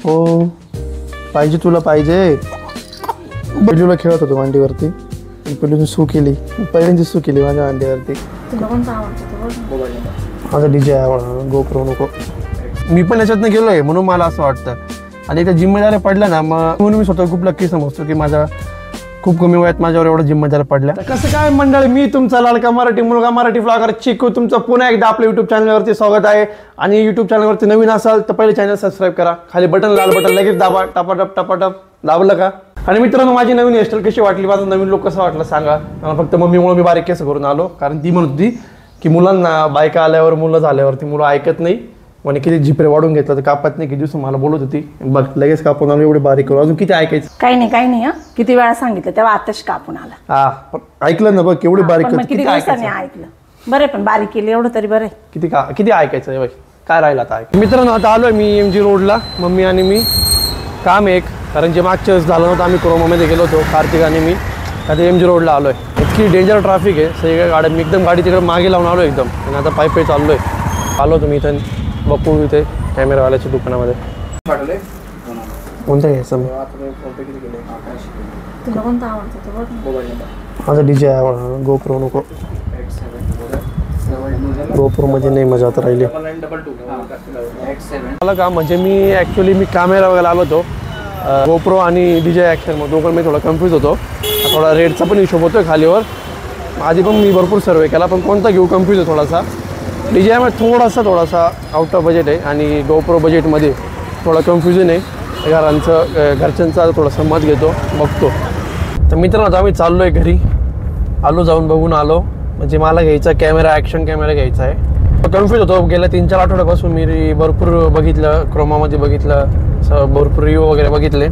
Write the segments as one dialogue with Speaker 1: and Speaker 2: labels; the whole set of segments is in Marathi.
Speaker 1: हो पाहिजे तुला पाहिजे. पिल्लूला खेळत होतो मांडीवरती. पिल्लूने सू केली. पहिल्यांदी सू केली माझ्या मांडीवरती. माझा DJ आहे गोप्रो नको. मी पण याच्यातनं गेलो आहे म्हणून मला असं वाटतं. आणि त्या जिम्मेदाऱ्या पडल्या ना मग म्हणून मी स्वतः खूप लक्की समजतो की माझा खूप कमी वयात माझ्यावर एवढं जिम्मेदाऱ्या पडल्या. कसं काय मंडळी, मी तुमचा लाडका मराठी मुलगा मराठी व्लॉगर चिकू तुमचं पुन्हा एकदा आपल्या यूट्यूब चॅनलवरती स्वागत आहे. आणि यूट्यूब चॅनलवरती नवीन असाल तर पहिले चॅनल सबस्क्राईब करा. खाली बटन लाल बटन लगेच दाबा. टपाटप टपाटप दाबलं का. आणि मित्रांनो माझी नवीन हेअरस्टाईल कशी वाटली, माझं नवीन लोक कसं वाटलं सांगा. फक्त मम्मीमुळे मी बारीक केस करून आलो कारण ती म्हणत होती की मुलांना बायका आल्यावर मुलं झाल्यावरती मुलं ऐकत नाही म्हणे. किती झिपरे वाढून घेतलं तर कापत नाही. किती दिवस मला बोलत होती बघ लगेच कापून आलो एवढे बारीक करू. अजून किती ऐकायचं.
Speaker 2: काही नाही हा. किती वेळा सांगितलं तेव्हा आताच कापून आला.
Speaker 1: हा ऐकलं ना बघ केवढी बारीक.
Speaker 2: किती दिवसांनी ऐकलं. बरे पण बारीक केली एवढं तरी बरं.
Speaker 1: किती ऐकायचं बघ काय राहिलं आता. मित्रांनो आता आलोय मी MG रोडला. मम्मी आणि मी काम एक कारण जे मागच्या वेळेस झालं नव्हतं आम्ही क्रोमामध्ये गेलो होतो कार्तिक आणि मी. आता MG रोडला आलोय. इतकी डेंजर ट्रॅफिक आहे सगळ्या गाड्या. मी एकदम गाडी तिकडे मागे लावून आलो एकदम. आणि आता पायी चाललोय. आलो तुम्ही इथं बघू इथे कॅमेरावाल्याच्या दुकानामध्ये. कोणतं घ्यायचं माझा DJ आहे गोप्रो नको. गोप्रो मध्ये नाही मजा आता राहिली मला का. म्हणजे मी कॅमेरा वगैरे आलो होतो गोप्रो आणि DJ ॲक्शन मग दोघं मी थोडा कन्फ्यूज होतो. थोडा रेटचा पण हिशोब होतोय खालीवर. आधी पण मी भरपूर सर्वे केला पण कोणता घेऊ कन्फ्यूज आहे थोडासा. DJI मध्ये थोडासा आउट ऑफ बजेट आहे आणि गोप्रो बजेटमध्ये थोडा कन्फ्युजन आहे. घरच्यांचा थोडासा मत घेतो बघतो. तर मित्रांनो आता आम्ही चाललो आहे घरी. आलो जाऊन बघून आलो. म्हणजे मला घ्यायचा कॅमेरा ॲक्शन कॅमेरा घ्यायचा आहे. कन्फ्यूज होतो. गेल्या 3-4 आठवड्यापासून मी भरपूर बघितलं क्रोमामध्ये बघितलं भरपूर रिव्ह्यू वगैरे बघितले.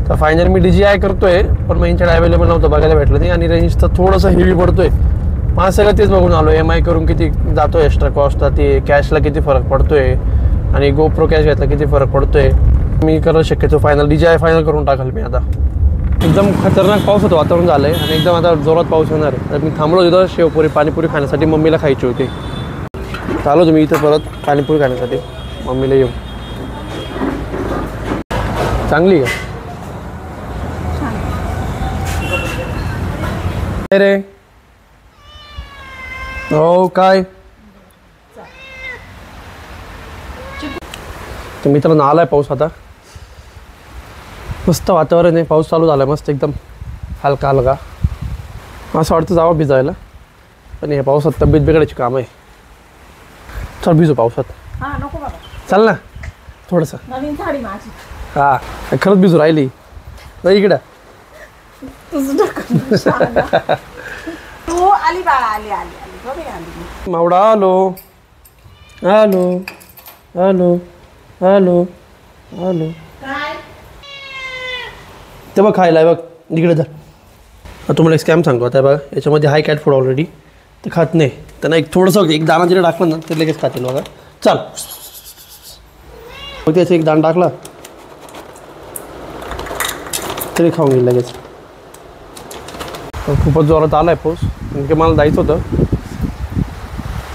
Speaker 1: तर फायनल मी DJI करतोय पण मग यांच्याकडे अवेलेबल नव्हतं बघायला भेटलं ते. आणि रेंज तर थोडंसं हेवी पडतोय. मला सगळं तेच बघून आलो. MI करून किती जातो एक्स्ट्रा कॉस्टला, ते कॅशला किती फरक पडतोय आणि गोप्रो कॅश घेतला किती फरक पडतोय. मी करत शक्यतो फायनल DJI फायनल करून टाकाल मी आता. एकदम खतरनाक पावसाचं वातावरण झालं आहे आणि एकदम आता जोरात पाऊस येणार आहे. तर मी थांबलो तिथं शेवपुरी पाणीपुरी खाण्यासाठी. मम्मीला खायची होती. चालू तुम्ही इथं परत पाणीपुरी खाण्यासाठी मम्मीला येऊ. चांगली का रे. हो काय तर मित्रांनो आलाय पाऊस आता. मस्त वातावरण आहे. पाऊस चालू झाला मस्त एकदम हलका हलका. असं वाटतं जावं भिजायला पण हे पावसात तब्येत बिघडायची काम आहे. चल भिजू पावसात. चल ना थोडंसं. हा खरंच भिजू राहिली इकडं. मावडा आलो आलो आलो आलो आलो. ते बघ खायला बघ इकडे जा. तुम्हाला एक स्कॅम सांगतो आता बघा. याच्यामध्ये हाय कॅट फूड ऑलरेडी तर खात नाही. त्यांना एक थोडंसं एक दाणा जरी टाकलं ना ते लगेच खातील बघा. चाल मग त्याचं एक दाणा टाकला तरी खाऊन घेईल लगेच. खूपच जोरात आला आहे पाऊस. नेमके मला जायचं होतं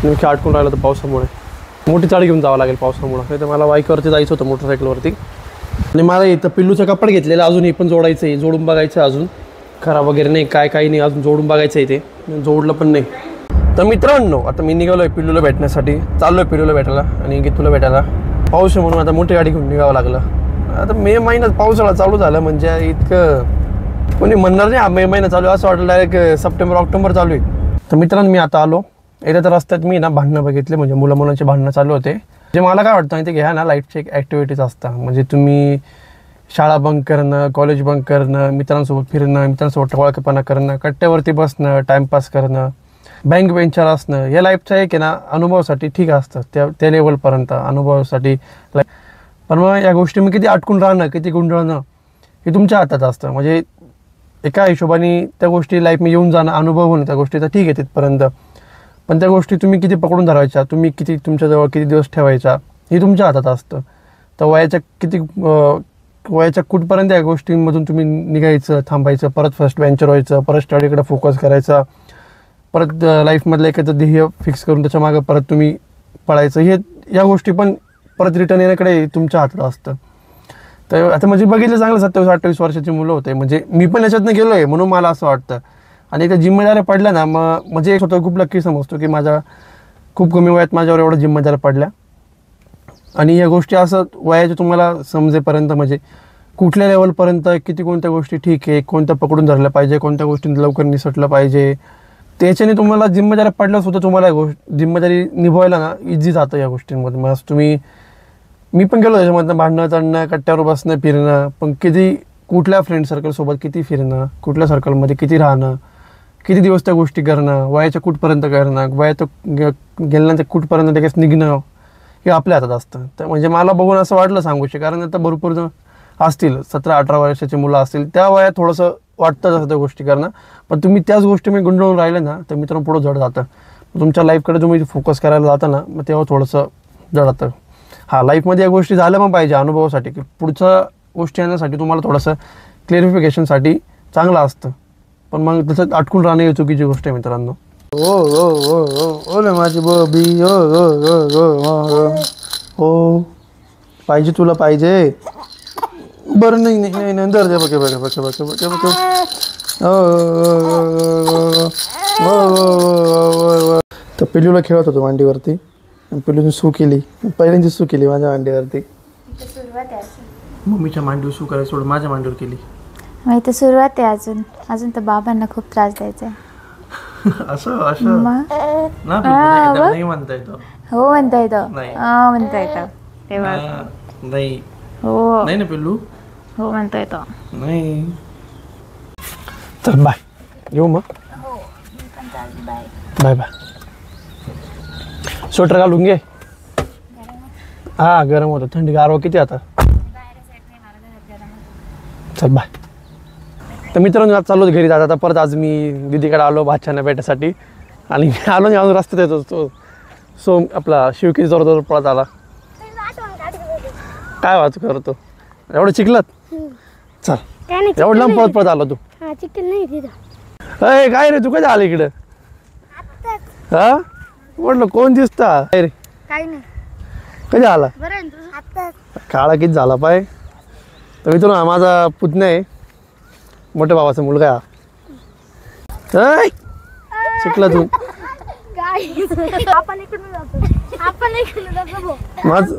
Speaker 1: नेमके अडकून राहिलं तर पावसामुळे. मोठी चाळी घेऊन जावं लागेल पावसामुळं. नाही तर मला बाईकवरती जायचं होतं मोटरसायकलवरती. आणि मला इथं पिल्लूचं कपडे घेतलेलं अजून हे पण जोडायचं आहे. जोडून बघायचं आहे अजून खराब वगैरे नाही काही नाही अजून जोडून बघायचं आहे. ते जोडलं पण नाही. तर मित्रांनो आता मी निघालो आहे पिल्लूला भेटण्यासाठी. चाललो आहे पिल्लूला भेटायला आणि गीतूला भेटायला. पाऊस आहे म्हणून आता मोठी गाडी घेऊन निघावं लागलं. आता मे महिन्यात पावसाळा चालू झाला म्हणजे इतकं कोणी म्हणणार नाही मे महिना चालू आहे. असं वाटलं डायरेक्ट सप्टेंबर ऑक्टोबर चालू आहे. तर मित्रांनो मी आता आलो. येत्या तर रस्त्यात मी ना भांडणं बघितले. म्हणजे मुलांचे भांडणं चालू होते. जे मला काय वाटतं ते घ्या ना लाईफचे एक ॲक्टिव्हिटीज असतात. म्हणजे तुम्ही शाळा बंक करणं, कॉलेज बंक करणं, मित्रांसोबत फिरणं, मित्रांसोबत टवळकेपणा करणं, कट्ट्यावरती बसणं, टाईमपास करणं, बँक बेंचर असणं हे लाईफचं एक आहे ना अनुभवासाठी ठीक असतं. त्या लेवलपर्यंत अनुभवासाठी. पण मग या गोष्टी मी किती अटकून राहणं किती गुंडळणं हे तुमच्या हातात असतं. म्हणजे एका हिशोबाने त्या गोष्टी लाईफ मी येऊन जाणं अनुभव होणं त्या गोष्टीचा ठीक आहे तिथपर्यंत. पण त्या गोष्टी तुम्ही किती पकडून धरायच्या, तुम्ही किती तुमच्याजवळ किती दिवस ठेवायचा हे तुमच्या हातात असतं. तर वयाच्या कुठपर्यंत या गोष्टींमधून तुम्ही निघायचं, थांबायचं, परत फर्स्ट बेंचर व्हायचं, परत स्टडीकडे फोकस करायचा, परत लाईफमधलं एखादं ध्येय फिक्स करून त्याच्या मागं परत तुम्ही पळायचं. या गोष्टी पण परत रिटर्न येण्याकडे तुमच्या हातात असतं. तर आता म्हणजे बघितलं चांगलं 27-28 वर्षाची मुलं होते, म्हणजे मी पण याच्यातनं गेलो आहे म्हणून मला असं वाटतं. आणि त्या जिम्मेदाऱ्या पडल्या ना, मग म्हणजे स्वतः खूप लक्की समजतो की माझ्या खूप कमी वयात माझ्यावर एवढ्या जिम्मेदाऱ्या पडल्या. आणि या गोष्टी असं वयाच्या तुम्हाला समजेपर्यंत म्हणजे कुठल्या लेवलपर्यंत किती कोणत्या गोष्टी ठीक आहे, कोणत्या पकडून धरल्या पाहिजे, कोणत्या गोष्टी लवकर निसटलं पाहिजे, त्याच्याने तुम्हाला जिम्मेदाऱ्या पडल्यासुद्धा तुम्हाला जिम्मेदारी निभवायला ना इझी जातं या गोष्टींमध्ये. मग तुम्ही मी पण गेलो त्याच्यामधनं भांडणं चढणं, कट्ट्यावर बसणं, फिरणं, पण किती कुठल्या फ्रेंड सर्कलसोबत किती फिरणं, कुठल्या सर्कलमध्ये किती राहणं, किती दिवस त्या गोष्टी करणं, वयाच्या कुठपर्यंत करणं, गेल्यानंतर कुठपर्यंत लगेच निघणं, हे आपल्या हातात असतं. तर म्हणजे मला बघून असं वाटलं सांगूशी, कारण आता भरपूर जण असतील 17-18 वर्षाची मुलं असतील, त्या वयात थोडंसं वाटतं तसं त्या गोष्टी करणं, पण तुम्ही त्याच गोष्टी मी गुंतवून राहिले ना तर मित्रांनो पुढं जड जातं. तुमच्या लाईफकडे तुम्ही फोकस करायला जाता ना, मग तेव्हा थोडंसं जड जातं. हां, लाईफमध्ये या गोष्टी झाल्या पण पाहिजे अनुभवासाठी, की पुढच्या गोष्टी येण्यासाठी तुम्हाला थोडंसं क्लिअरिफिकेशनसाठी चांगलं असतं, पण मग त्याच्यात अटकून राहणं ही चुकीची गोष्ट आहे मित्रांनो. ओ ओ ओ ओ ओले माझी बबी, ओ ओ ओ ओ हो पाहिजे तुला पाहिजे. बरं नाही नाही नाही नाही दर दे बघे बघे बघे बघे बघे बघे तर पिल्लूला खेळत होतो मांडीवरती, पिल्लूने सू केली, पहिल्यांदी सू केली माझ्या मांडीवरती. मम्मीच्या मांडीवर सू करायला सोडून माझ्या मांडीवर केली.
Speaker 3: मग इथं सुरुवात आहे. अजून अजून तर बाबांना खूप त्रास द्यायचा आहे.
Speaker 1: असं असं नाही म्हणता येतं.
Speaker 3: हो म्हणता येतं, म्हणता येतं तेव्हा
Speaker 1: नाही.
Speaker 3: हो
Speaker 1: नाही ना पिल्लू,
Speaker 3: हो म्हणता येतं.
Speaker 1: नाही. चल बाय, येऊ मग. Bye bye. स्वेटर घालून घे. हा गरम होतं, थंडी गारवा किती आता. चल बाय. तर मित्रांनो आज चाललो घरी जात. आता परत आज मी दीदीकडे आलो भाच्याना भेटायसाठी, आणि मी आलो नाही अजून रस्त्यात येतो तो सो आपला शिवकी जोर पळत आला. काय वाच करतो एवढं चिखलात. चल एवढं लांब पळत पळत आला तू. अय काय रे तू कधी आला इकडं. हा म्हटलं कोण दिसता काय रे. कधी आला. काळा किती झाला पाय. तर मित्रांनो माझा पुतण्या आहे, मोठ्या भावाचा मुलगा आहे. चिखलातून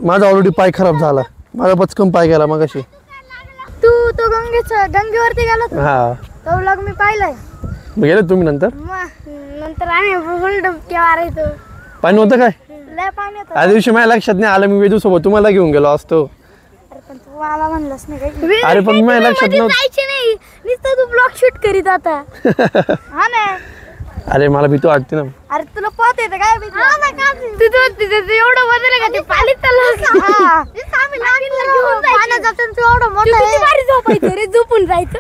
Speaker 1: माझा ऑलरेडी पाय खराब झाला, माझा पचकन पाय गेला मगाशी.
Speaker 4: तू गंगेवरती गेला.
Speaker 1: हा
Speaker 4: तो व्लॉग मी पाहिलाय.
Speaker 1: गेले तुम्ही नंतर.
Speaker 4: नंतर आम्ही फुल डुबकी मारायचो.
Speaker 1: पाणी होतं काय.
Speaker 4: लय पाणी होतं.
Speaker 1: त्या दिवशी माझ्या लक्षात नाही आलं, मी वेदू सोबत तुम्हाला घेऊन गेलो असतो.
Speaker 4: पण तू मला म्हणलंस नाही काही.
Speaker 1: अरे पण माझ्या लक्षात नव्हतं.
Speaker 4: जायचे नाही, नुसतं तू ब्लॉग शूट करीत आता. हा ना.
Speaker 1: अरे मला भीती वाटते ना.
Speaker 4: अरे तुला पोहता येतं काय. तुझं एवढं बदल का ते पालीत झोपायचं रे, झोपून जायचं.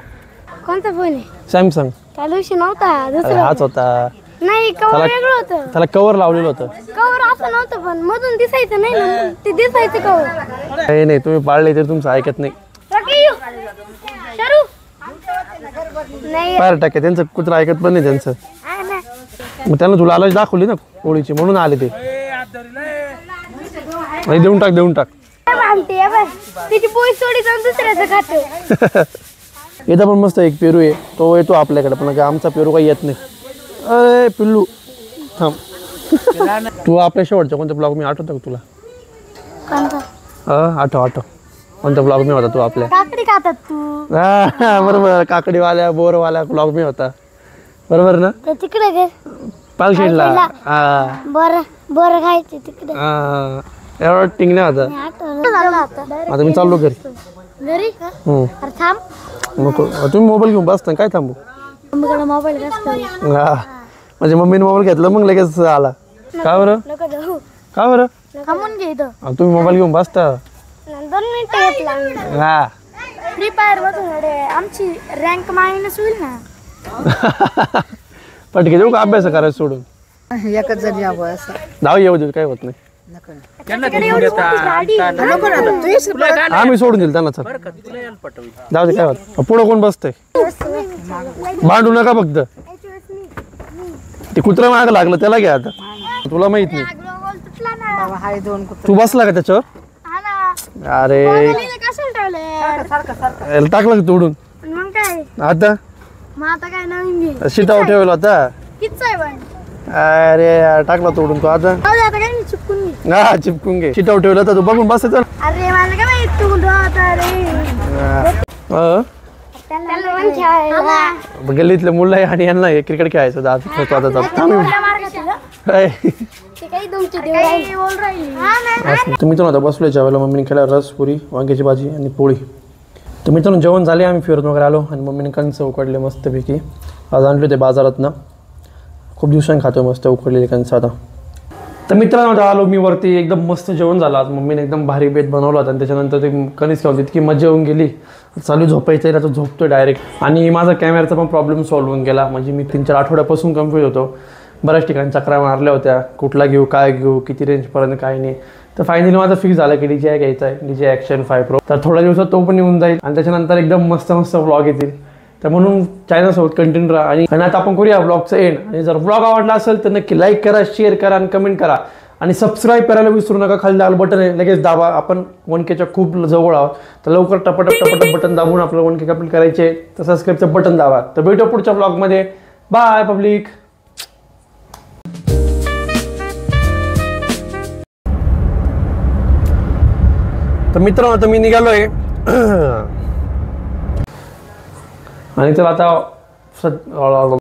Speaker 4: कोणता फोन आहे.
Speaker 1: सॅमसंग.
Speaker 4: त्या दिवशी नव्हता,
Speaker 1: अरे
Speaker 4: दुसरा
Speaker 1: हाच होता.
Speaker 4: नाही कवर वेगळं होतं.
Speaker 1: त्याला कवर लावलेलं होतं.
Speaker 4: कवर असं नव्हतं, पण मधून दिसायचं नाही ना, ते दिसायचं कवर.
Speaker 1: नाही नाही तुम्ही पाळले तर तुमचं ऐकत नाही.
Speaker 4: नाही
Speaker 1: पायर टाके त्यांचं कुत्र ऐकत पण नाही त्यांचं. मग त्यांना तुला आलाच दाखवली ना होळीची, म्हणून आले ते. आणि देऊन टाक.
Speaker 4: तिची पोळी सोडी जाऊन दुसऱ्याचं खातं.
Speaker 1: इथं पण मस्त एक पेरू आहे, तो येतो आपल्याकडे, पण आमचा पेरू काही येत नाही. अरे पिल्लू थांब. तू आपल्या शेवटच्या कोणत्या ब्लॉग मी आठवतो का तुला. आठव कोणत्या ब्लॉग मी होता तू आपल्या.
Speaker 4: काकडी खातात तू.
Speaker 1: हा बरोबर, काकडीवाल्या बोरवाल्या ब्लॉग मी होता बरोबर ना.
Speaker 4: तिकडे गे
Speaker 1: पालखेडला. हा
Speaker 4: बरं खायचे तिकडे.
Speaker 1: एवढा टिंगण्या होता. आता मी चाललो घरी.
Speaker 4: घरी अरे थांब.
Speaker 1: नको तुम्ही मोबाईल घेऊन बसता काय थांबू.
Speaker 4: मम्मीकडे मोबाईल
Speaker 1: हा म्हणजे मम्मीने मोबाईल घेतला मग लगेच आला. का बरं का बरं.
Speaker 4: थांबून घे इथं.
Speaker 1: तुम्ही मोबाईल घेऊन बसता.
Speaker 4: 2 मिनिटं घेतला.
Speaker 1: हा
Speaker 4: फ्री फायर मधून आमची रँक मायनस होईल ना.
Speaker 1: पटके देऊ का अभ्यास करायचं सोडून.
Speaker 5: एकच जण यावं असं.
Speaker 1: जाऊ येऊ देऊ काय होत नाही. आम्ही सोडून दिल त्यांना. चल जाऊ दे काय होत. पुढं कोण बसतंय. भांडू नका फक्त. ते कुत्रा माग लागलं त्याला घ्या आता. तुला माहित नाही.
Speaker 5: हाय 2
Speaker 1: तू बसला का त्याच्यावर. अरे
Speaker 4: ठेवले
Speaker 2: सारखं सारखं
Speaker 1: याला टाकलं का तोडून
Speaker 4: मग काय
Speaker 1: आता
Speaker 4: मग आता काय नवीन घे
Speaker 1: शिटावर ठेवला होता
Speaker 4: किती आहे पण
Speaker 1: अरे यार, टाकला तोडून तो आता
Speaker 4: आता काय नाही चिपकून घे
Speaker 1: हा चिपकून घे शिटावर ठेवला तर तू बघून बसायचं
Speaker 4: अरे मला काय माहित तू कुठं होता रे त्याला पण खेळायला
Speaker 1: गल्लीतले मुलं आहे आणि यांना क्रिकेट खेळायचं होतं. आता खेळतो आता जातो. थांब येऊन. काय?
Speaker 4: ते काही तुमची देवराई बोल राहिली हा ना
Speaker 1: तर मित्रांनो आता बसलो जेवायला. मम्मीने केला रस, पुरी, वांग्याची भाजी आणि पोळी. तर मित्रांनो जेवण झाले, आम्ही फिरून वगैरे आलो आणि मम्मीने कंच उकडले मस्तपैकी. आज आणले होते बाजारातनं, खूप दिवसांनी खातो मस्त उकडलेले कंच आता. तर मित्रांनो आता आलो मी वरती. एकदम मस्त जेवण झालं आज. मम्मीने एकदम भारी बेत बनवला होता आणि त्याच्यानंतर ते कणीस खाऊन इतकी मजा येऊन गेली. चालू झोपायचं आहे, आता झोपतोय डायरेक्ट. आणि माझा कॅमेराचा पण प्रॉब्लेम सॉल्व्ह होऊन गेला. म्हणजे मी 3-4 आठवड्यापासून कन्फ्यूज होतो. बऱ्याच ठिकाणी चक्रा मारल्या होत्या, कुठला घेऊ, काय घेऊ, किती रेंजपर्यंत, काय नाही. तर फायनली माझं फिक्स झालं की DJI घ्यायचा आहे, DJI Action 5 Pro. तर थोड्या दिवसात तो पण येऊन जाईल आणि त्याच्यानंतर एकदम मस्त मस्त व्लॉग येतील. तर म्हणून चॅनलसोबत कंटिन्यू राहा. आणि आता आपण करूया व्लॉगचं एंड. आणि जर व्लॉग आवडला असेल तर नक्की लाईक करा, शेअर करा आणि कमेंट करा. आणि सबस्क्राईब करायला विसरू नका. खाली लाल बटन आहे, लगेच दाबा. आपण 1Kच्या खूप जवळ आहोत. तर लवकर टपटप बटन दाबून आपलं 1K कंप्लीट करायचे. तर सबस्क्राईबचं बटन दाबा. तर भेटू पुढच्या ब्लॉगमध्ये. By public. तर मित्रांनो आता मी निघालोय आणि चला आता